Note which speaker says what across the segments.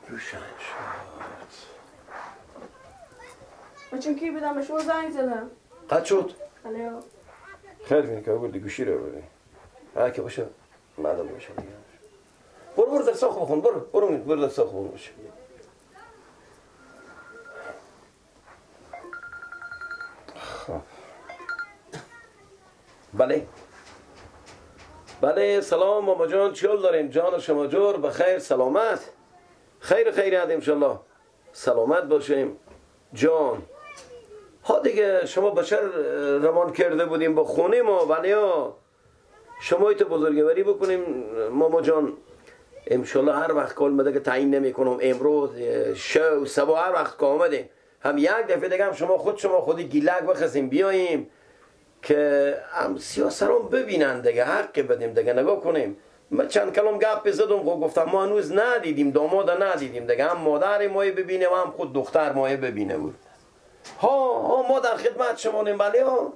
Speaker 1: روشن شد.
Speaker 2: چون کی بدم به شما زنگ زدم.
Speaker 1: قد شد؟
Speaker 2: الو.
Speaker 1: خیلی کنی که بردی گوشی رو بردی. هر که باشه معلوم باشه دیگه. برو در ساخت بخون، برو در ساخت بخون باشه. خب. بله سلام ماما جان، چیال داریم؟ جان شما جور بخیر سلامت؟ خیر هست انشالله. سلامت باشیم جان. ها دیگه شما بشر رمان کرده بودیم با خونه ما، ولی ها شما ایت بزرگواری بکنیم ماما جان. انشالله هر وقت کال مده که تعیین نمی کنم امروز شو سبا هر وقت که آمده هم یک دفعه دیگه هم شما خودی گیلک بخستیم بیاییم که هم سیاسران ببینن دیگه، حق بدیم دیگه، نگاه کنیم. من چند کلام گپ زدم خب گفتم ما هنوز ندیدیم داماد ندیدیم دیگه، هم مادر مایه ببینه و هم خود دختر مایه ببینه بود. ها ما در خدمت شمانیم. بله ها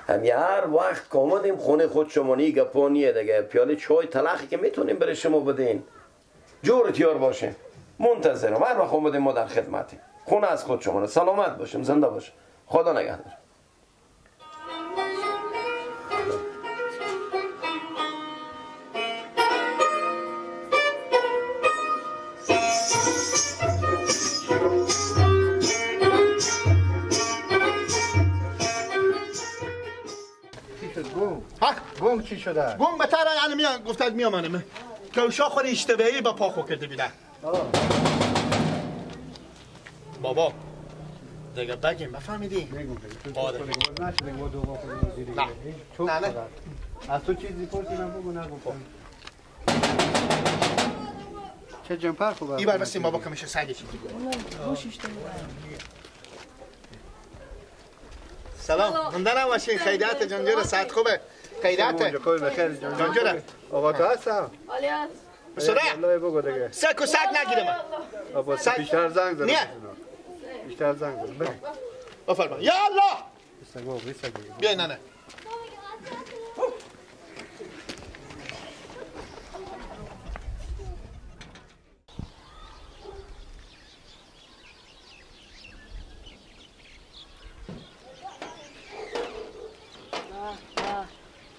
Speaker 1: هم هر وقت که آمدیم خونه خود شمانی گپانیه دیگه، پیاله چای تلخی که میتونیم بره شما بدین جور تیار باشه. منتظرم هر وقت آمدیم ما در خدمتیم. خونه از خود شمانه. سلامت باشیم، زنده باشیم، خدا نگهدار.
Speaker 3: گنگ چی شده؟ گنگ بهتره یعنی میان گفتد میامنم کوشا خود اشتباهی با پا خو کرده بیده. بابا دیگه بگیم بفهمیدی؟ نه
Speaker 4: از تو چیزی پرسیدم بگو نگو. چه جمپر خوبه؟
Speaker 3: این بر بسیم بابا که میشه سگی چیزی سلام مندرم باشین. خیلیت جانجور ساعت خوبه؟ خیلیت جانجور
Speaker 4: آقا تو هستم؟
Speaker 2: عالی است.
Speaker 3: بسره
Speaker 4: الله بگو دیگه.
Speaker 3: سگ و سگ نگیره من.
Speaker 4: بابا بیشتر زنگ زدم.
Speaker 3: نه
Speaker 4: بیشتر زنگ زدم.
Speaker 3: بفرما یا الله. بیا نه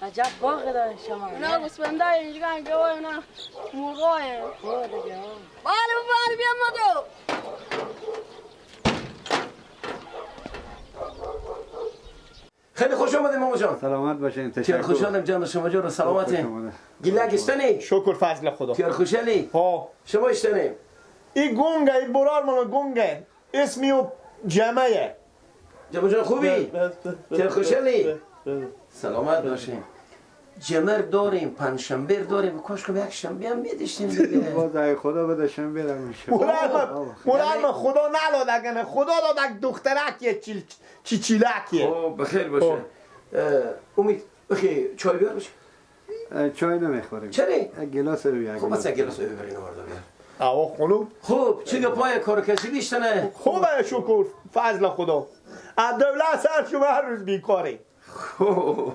Speaker 5: عجب باغ داره شما.
Speaker 2: اونا گوسفنده اینجا اینجا اونا مرغای.
Speaker 5: خود دیگه.
Speaker 2: بله بیام مادو.
Speaker 1: خیلی خوش آمدیم ماما جان.
Speaker 4: سلامت باشین.
Speaker 1: تشکر. خوشحالم جان شما جور سلامته. گیلک اشتنی؟
Speaker 3: شکر فضل خدا.
Speaker 1: تیار خوشحالی؟
Speaker 3: ها
Speaker 1: شما اشتنی؟
Speaker 3: این گنگه این برار منو گنگه اسمی و جمعه.
Speaker 1: جمع جان خوبی؟ تیار خوشحالی؟ سلامت باشیم. جمر داریم، پنجشنبه داریم، کاش که یک شنبه هم میداشتیم دیگه.
Speaker 4: باز خدا بده شنبه را میشه.
Speaker 3: مراد خدا نلادگنه، خدا دادک دخترک چیلکیه.
Speaker 1: خب بخیر باشه. امید بخیر چای بیار باشه.
Speaker 4: چای نمیخوریم.
Speaker 1: چرا؟
Speaker 4: یک گلاس رو یک.
Speaker 1: خب بس یک گلاس ببرین آورده بیار.
Speaker 3: آوا خلو.
Speaker 1: خب چه پای کار کسی بیشتنه؟
Speaker 3: خوبه شکر فضل خدا. از دولت سر شما هر روز بیکاری.
Speaker 1: خب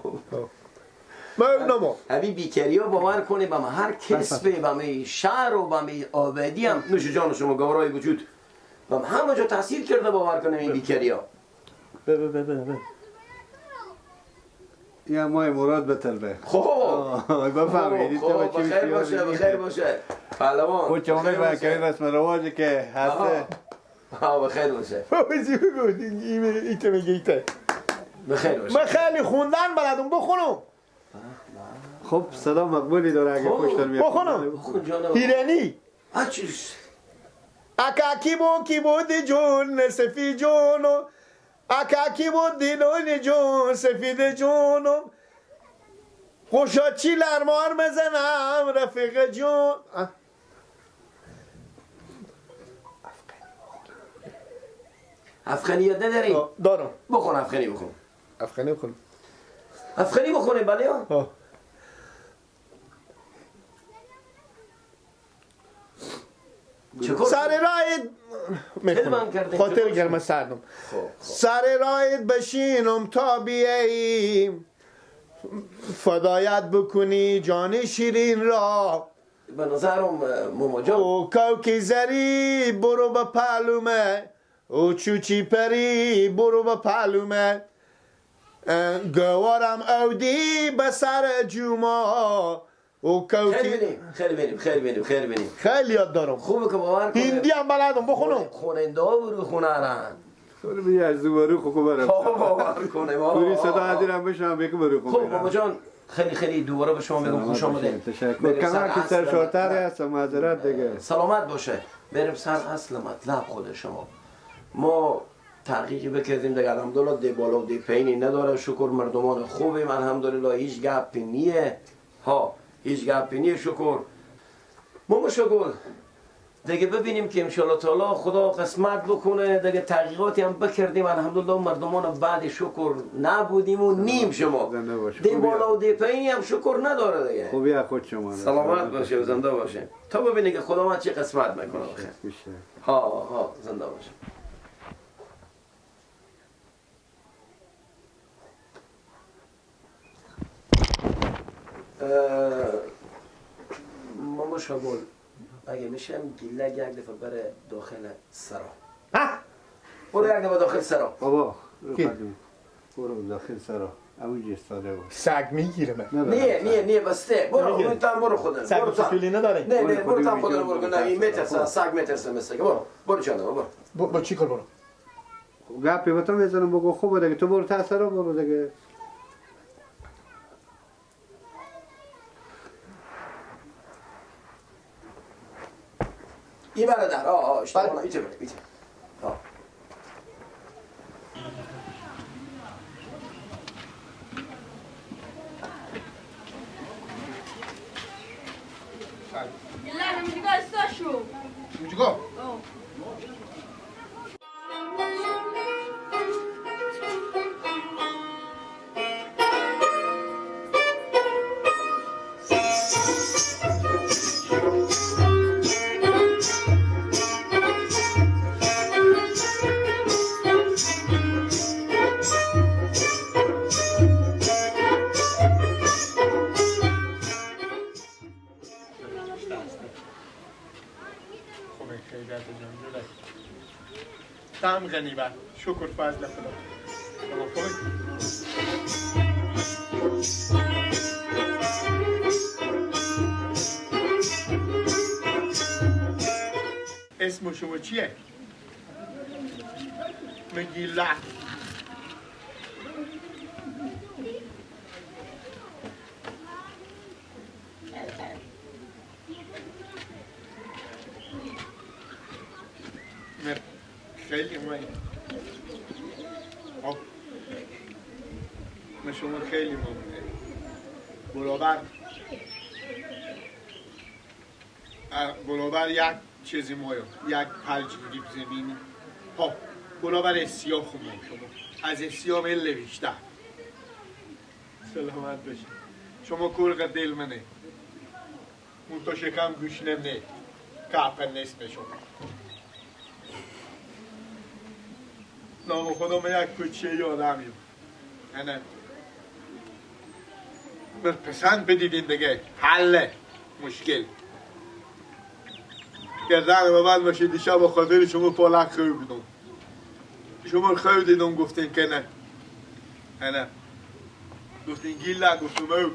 Speaker 3: ما
Speaker 1: ابی بیکاری ها باور کنه با هر کسبه با می شهر و با می آبادی هم نوش جان شما گورای وجود با همه جا تاثیر کرده باور کنه این بیکاری ها.
Speaker 4: یا مای مراد بتلبه.
Speaker 1: خب
Speaker 4: بفهمید
Speaker 1: خب بخیر باشه پهلوان.
Speaker 4: خود چه اونایی باید که رسم رواجی که هسته.
Speaker 1: بخیر باشه.
Speaker 3: ایته میگه ایته.
Speaker 1: بخیر باشه.
Speaker 3: من خیلی خوندن بلدم بخونم.
Speaker 4: خب صدا مقبولی داره اگه پشتر میاد.
Speaker 3: بخونم. ایرانی.
Speaker 1: اچیش.
Speaker 3: اکاکی بود جون سفید جونم. اکاکی بود دینون جون سفید جونم. خوشا چی لرمار مزنم رفیق جون.
Speaker 1: افغانی یاد نداری؟
Speaker 3: دارم.
Speaker 1: بخون افغانی بخون.
Speaker 3: افغانی
Speaker 1: بخونه بله ها؟
Speaker 3: سر راید خاطر گرم سردم. سر راید بشینم تا بیایی فدایت بکنی جان شیرین را.
Speaker 1: به نظرم ماما جان
Speaker 3: او کوکی زری برو به پهلومه او چوچی پری برو به پهلومه گوارم اودی به سر جوما او کوکی
Speaker 1: خیلی بینیم
Speaker 3: خیلی یاد دارم
Speaker 1: خوبه که باور کنه
Speaker 3: هندی هم بلدم بخونم
Speaker 1: خوننده ها برو خونرن
Speaker 4: خود بیا از دوباره خوب برم
Speaker 1: باور کنه
Speaker 4: پوری صدا عدیرم بشنم بگو برو خوب
Speaker 1: خب ماما جان خیلی دوباره به شما میگم خوش آمدید
Speaker 4: تشکر کمر که سرشارتر هست معذرت دیگه
Speaker 1: سلامت باشه بریم سر اصل مطلب خود شما ما تحقیقی بکردیم دیگه الحمدلله دی بالا و دی پایینی نداره شکر مردمان خوبیم الحمدلله هیچ گپی نیه هیچ گپی نیه شکر ماما شکر دیگه ببینیم که انشالله تعالی خدا قسمت بکنه دیگه تحقیقاتی هم بکردیم الحمدلله مردمان بعد شکر نبودیم و نیم شما دی بالا و دی پایینی هم شکر نداره دیگه
Speaker 4: خوبی از خود شما
Speaker 1: سلامت باشه و زنده باشه تا ببینی که خدا من چی قسمت میکنه زنده باشه ماما شاگل اگه میشم گیلک یک دفعه بره داخل سرا برو یک دفعه داخل سرا
Speaker 4: بابا برو داخل سرا اونجا استاده بود
Speaker 3: سگ میگیرم
Speaker 1: نه بسته برو تام برو خودت
Speaker 3: سگ چکولی نداره
Speaker 1: نه برو تام خودت برو نه این متر سگ متر مثل برو چنده
Speaker 3: با چی کار برو
Speaker 4: گپی با تو میزنم بگو خوبه دیگه تو برو تا سرا برو دیگه
Speaker 1: این برادر اشتباه ایچه بره ایچه
Speaker 2: Guilherme, me diga se achou.
Speaker 3: میگو تام غنیبت شکر فضل خدا شما خوبی؟ اسم شما چیه؟ مگیلا خیلی مهمی من شما خیلی مهمه برابر یک چیزی مایم یک پلچگی زمینی برابر سیاه خونم شما از سیاه مل بیشتر سلامت باشید شما کرق دل منه اون تو شکم گوش نمه کپن نیست به شما نام خدا من یک کچه یادمیم نه پسند بدیدین دیگه حل مشکل گردن به من باشید دیشب با خاطر شما پالک خوی بودم شما خوی دیدم گفتین که نه گفتین گیله گفتم او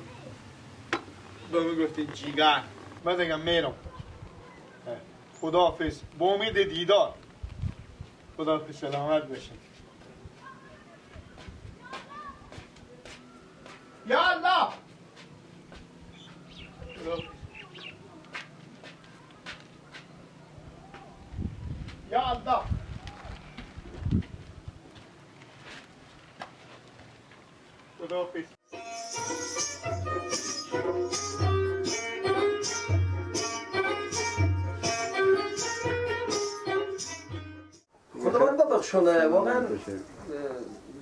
Speaker 3: دومی گفتین جیگر من دیگه میرم خداحافظ با امید دیدار خداحافظ سلامت باشید یا الله یا الله خداحافظ
Speaker 1: خداوند ببخشونه واقعا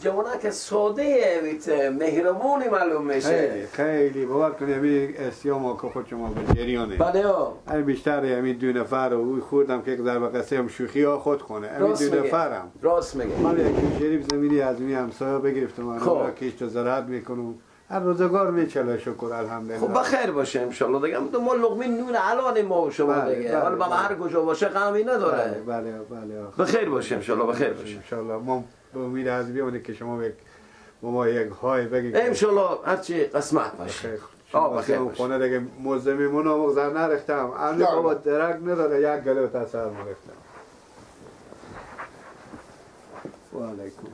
Speaker 1: جوانک ساده ویت مهربونی معلوم میشه
Speaker 4: خیلی باور کنی همین اسیام که خود شما به جریانه
Speaker 1: بله ها
Speaker 4: همین بیشتر همین دو نفر رو خوردم که در وقت هم شوخی ها خود خونه همین دو نفرم
Speaker 1: راست میگه
Speaker 4: من یک شریف زمینی از می همسایه بگرفتم من را کشت و زراعت میکنم هر روزگار میچله شکر الحمدلله.
Speaker 1: خب بخیر باشه انشالله دیگه. ما لقمه نون علان ما و شما
Speaker 4: بله،
Speaker 1: دیگه.
Speaker 4: بله،
Speaker 1: حالا بابا
Speaker 4: بله.
Speaker 1: هر کجا باشه غمی نداره.
Speaker 4: بله بله.
Speaker 1: بخیر باشه انشالله، بخیر باشه
Speaker 4: انشالله ما به امید از بیونه که شما یک ما یک های بگید.
Speaker 1: انشالله هرچی قسمت باشه. بخیر باشه.
Speaker 4: خونه دیگه موزمی منو مغزر نرختم. اما بابا درک نداره یک گلو تسر مرختم. و علیکم.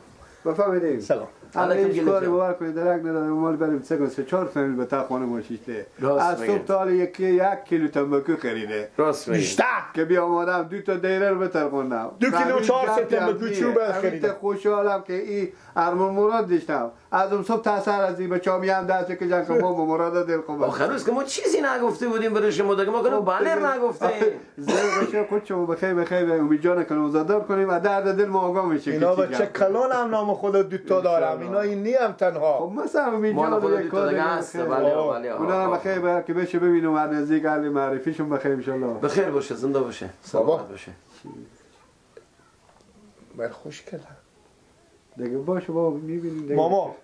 Speaker 4: بفهمیدیم.
Speaker 6: سلام.
Speaker 1: علیکم
Speaker 4: هیچ کاری
Speaker 1: گلو.
Speaker 4: باور کنید درک نداره. مال بریم سه چهار فامیل به تا خانه ما شیشته.
Speaker 1: راست
Speaker 4: از صبح
Speaker 1: میگی.
Speaker 4: تا حالا یک کیلو تنباکو خریده.
Speaker 1: راست میگی.
Speaker 6: بیشتر
Speaker 4: که بیا آمادم 2 تا دیره رو بترخوندم.
Speaker 6: 2 کیلو 400 تنباکو چوب خریدم.
Speaker 4: خوشحالم که این ارمان مراد داشتم. از اون صبح تاثیر از این بچه‌ها میام دست که جان که ما مراد دل خوب.
Speaker 1: آخر روز که ما چیزی نگفته بودیم برای شما دیگه، ما کنم بله نگفتیم.
Speaker 4: زیر بشه خود شما بخیر امید جان کنم وزادار کنیم و درد دل ما آگاه میشه.
Speaker 6: اینا بچه کلان هم نام خود 2 تا دارم. اینا این نی هم تنها.
Speaker 4: خب مثلا امید
Speaker 1: ما
Speaker 4: جان
Speaker 1: خود
Speaker 4: یک کار
Speaker 1: دیگه هست. بله
Speaker 4: اونا هم بخیر که بشه ببینم و نزدیک اهل معرفیشون بخیر ان شاء الله.
Speaker 1: بخیر باشه، زنده باشه،
Speaker 6: بابا.
Speaker 1: سلامت باشه.
Speaker 6: من خوش کردم.
Speaker 4: دیگه باشه بابا میبینیم دیگه.
Speaker 6: ماما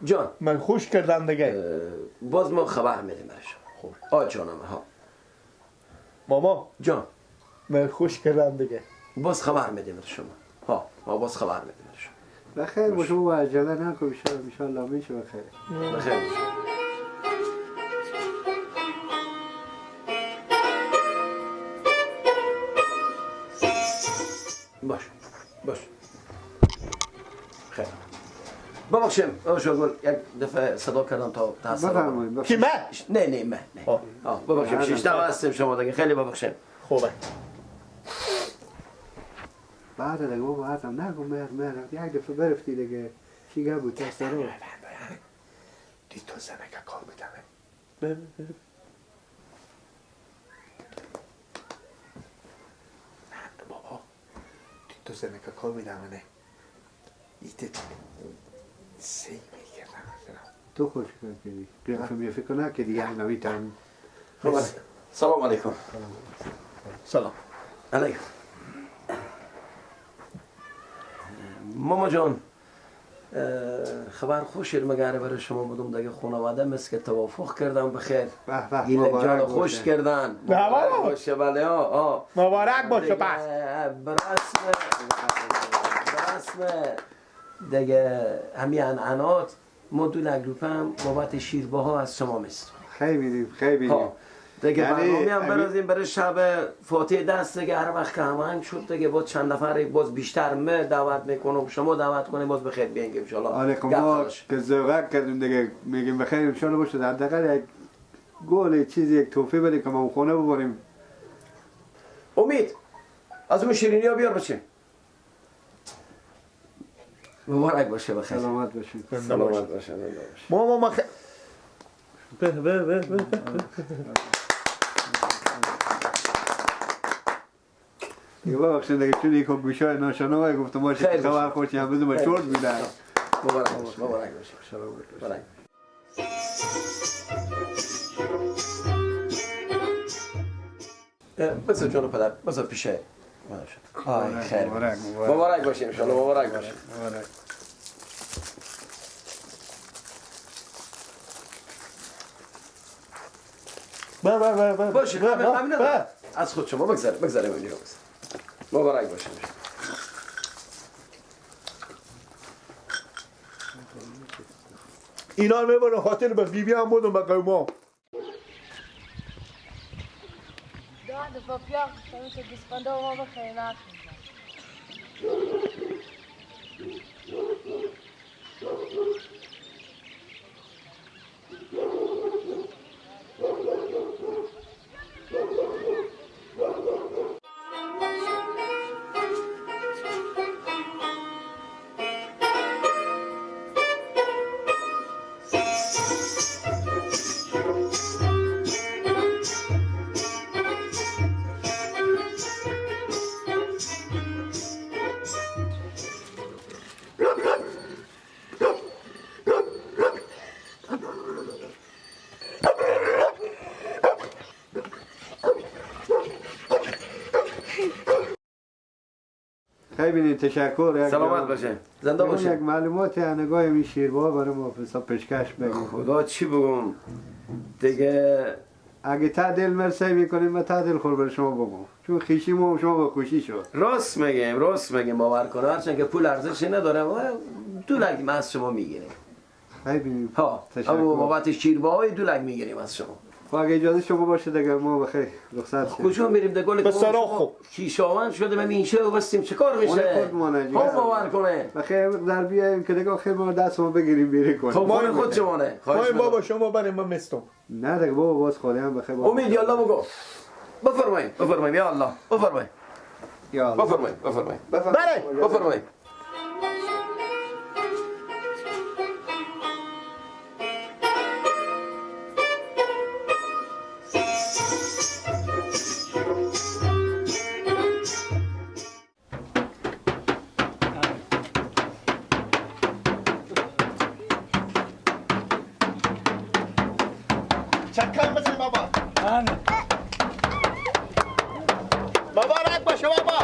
Speaker 1: جان
Speaker 6: من خوش کردم دیگه.
Speaker 1: باز ما خبر میدیم برای شما. خب جانم ها.
Speaker 6: ماما
Speaker 1: جان
Speaker 6: من خوش کردم دیگه.
Speaker 1: باز خبر میدیم برای شما. ما باز خبر میدیم برای شما.
Speaker 4: بخیر باشه بابا عجله نکن ان شاء الله میشه بخیر.
Speaker 1: بخیر باشه. باش خیر. ببخشیم شغل یک دفعه صدا کردم تا تاثیر.
Speaker 4: بفرمایید.
Speaker 6: کی من؟
Speaker 1: نه من. ببخشیم 6 تا هستیم شما دیگه، خیلی ببخشیم.
Speaker 6: خوبه.
Speaker 4: بعد دیگه بابا حتم نگو مهر یک دفعه برفتی دیگه چیگه بود تاثیر رو.
Speaker 6: دی تو زنه که کار میدمه. بابا دی تو زنه که کار میدمه نه. دیده سی میگردم.
Speaker 4: تو خوش کردی. قیافه فکر نکردی دیگه نمیتونم.
Speaker 1: سلام علیکم.
Speaker 6: سلام.
Speaker 1: علیکم. ماما جان خبر خوش مگره برای شما بودم دیگه، خانواده مثل که توافق کردم بخیر. گیلک جان خوش کردن. مبارک باشه. بله
Speaker 6: مبارک باشه. پس
Speaker 1: برسم دیگه همین انعنات ما 2 لک روپه هم بابت شیربه ها از شما میستم.
Speaker 4: خیلی
Speaker 1: دیگه
Speaker 4: یعنی
Speaker 1: برنامه هم برازیم برای شب فاتح دست دیگه. هر وقت که همه شد دیگه باز چند نفر باز بیشتر دعوت میکنم، شما دعوت کنیم باز بخیر بیاین ان شاء الله.
Speaker 4: آره ما که زوغک کردیم دیگه میگیم بخیر ان شاء الله باشه. حداقل یک گل چیزی یک توفیق بده که ما خونه ببریم.
Speaker 1: امید از اون شیرینی ها بیار بچه. مبارک باشه بخیر.
Speaker 4: سلامت باشید.
Speaker 1: سلامت باشه.
Speaker 6: ماما
Speaker 4: دیگه ببخشید دیگه چون یک گوشای ناشناس گفتم ما
Speaker 1: خیلی
Speaker 4: خبر خوشی هم بزنم چرت میدن.
Speaker 1: مبارک باشه. مبارک باشه. بسر جان پدر بسر پیشه. خیر. مبارک باشه ان شاء الله. مبارک باشه. باشه همین از خود شما بگذاریم اینجا. مبارک باشه.
Speaker 6: اینا میبرن خاطر به بیبی هم بودم به قوما.
Speaker 5: داد با پیاق شما که دسپنده و ما بخیر نکنید.
Speaker 4: ببینید تشکر.
Speaker 1: سلامت باشه. زنده
Speaker 4: یک
Speaker 1: باشه.
Speaker 4: معلومات نگاه این شیربا برای ما حساب پیشکش بگیم.
Speaker 1: خدا چی بگم دیگه.
Speaker 4: اگه تعدیل مرسی میکنیم و تعدیل خور برای شما بگم، چون خیشی ما شما با خوشی شد.
Speaker 1: راست میگیم باور کن، هرچند که پول ارزشی نداره و 2 لک ما از شما میگیریم.
Speaker 4: ببینید
Speaker 1: ها اما بابت شیرباهای 2 لک میگیریم از شما.
Speaker 4: خب اگه اجازه شما باشه دیگه ما بخیر رخصت شیم.
Speaker 1: کجا میریم ده گل
Speaker 6: به سراخو
Speaker 1: کیشاوند شده به مینشه و بستیم چه کار میشه؟ خب باور کنه.
Speaker 4: بخیر در بیایم که دیگه خیر ما دست ما بگیریم بیری کنیم.
Speaker 1: خب مال خود شمانه.
Speaker 6: مای بابا شما برای ما مستم.
Speaker 4: نه دیگه بابا باز خالی هم بخیر.
Speaker 1: امید یا الله بگو. بفرمایید یا الله. بفرمایید.
Speaker 4: یا الله.
Speaker 1: بفرمایید.
Speaker 6: بله.
Speaker 1: بفرمایید.
Speaker 6: چکم بسید بابا. مبارک باشه بابا.